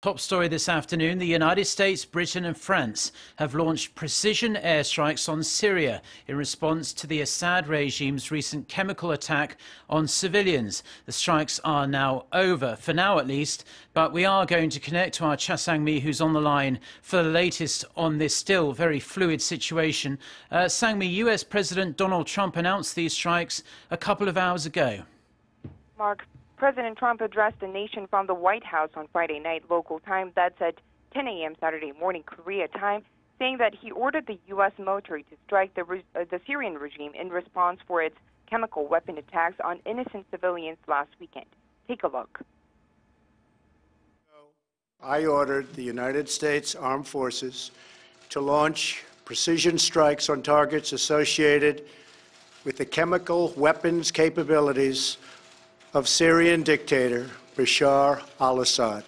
Top story this afternoon, the United States, Britain and France have launched precision airstrikes on Syria in response to the Assad regime's recent chemical attack on civilians. The strikes are now over, for now at least, but we are going to connect to our Cha Sang-mi, who's on the line for the latest on this still very fluid situation. Sang-mi, US President Donald Trump announced these strikes a couple of hours ago. Mark, President Trump addressed the nation from the White House on Friday night local time, that's at 10 a.m. Saturday morning Korea time, saying that he ordered the U.S. military to strike the Syrian regime in response for its chemical weapon attacks on innocent civilians last weekend. Take a look. I ordered the United States Armed Forces to launch precision strikes on targets associated with the chemical weapons capabilities of Syrian dictator Bashar al-Assad.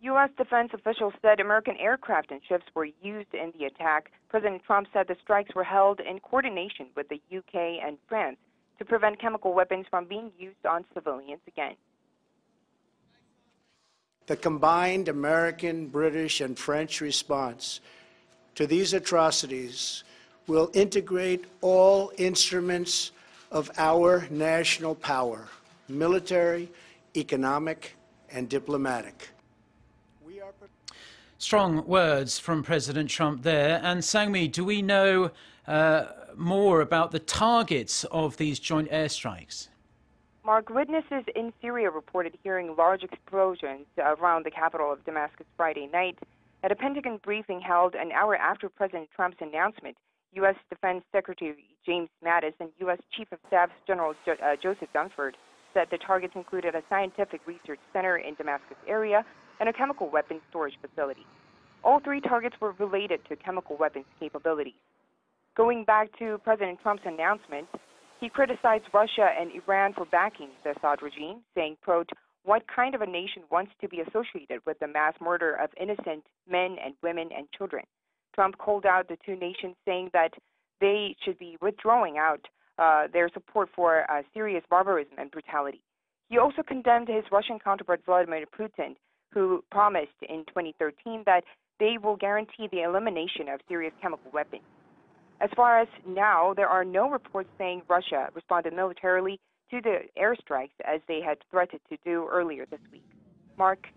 U.S. defense officials said American aircraft and ships were used in the attack. President Trump said the strikes were held in coordination with the UK and France to prevent chemical weapons from being used on civilians again. The combined American, British, and French response to these atrocities will integrate all instruments of our national power: military, economic, and diplomatic. Strong words from President Trump there. And Sang-mi, do we know more about the targets of these joint airstrikes? Mark, witnesses in Syria reported hearing large explosions around the capital of Damascus Friday night. At a Pentagon briefing held an hour after President Trump's announcement, U.S. Defense Secretary James Mattis and U.S. Chief of Staff General Joseph Dunford said the targets included a scientific research center in Damascus area and a chemical weapons storage facility. All three targets were related to chemical weapons capabilities. Going back to President Trump's announcement, he criticized Russia and Iran for backing the Assad regime, saying, quote, "What kind of a nation wants to be associated with the mass murder of innocent men and women and children?" Trump called out the two nations, saying that they should be withdrawing out their support for Syria's barbarism and brutality. He also condemned his Russian counterpart Vladimir Putin, who promised in 2013 that they will guarantee the elimination of Syria's chemical weapons. As far as now, there are no reports saying Russia responded militarily to the airstrikes as they had threatened to do earlier this week. Mark?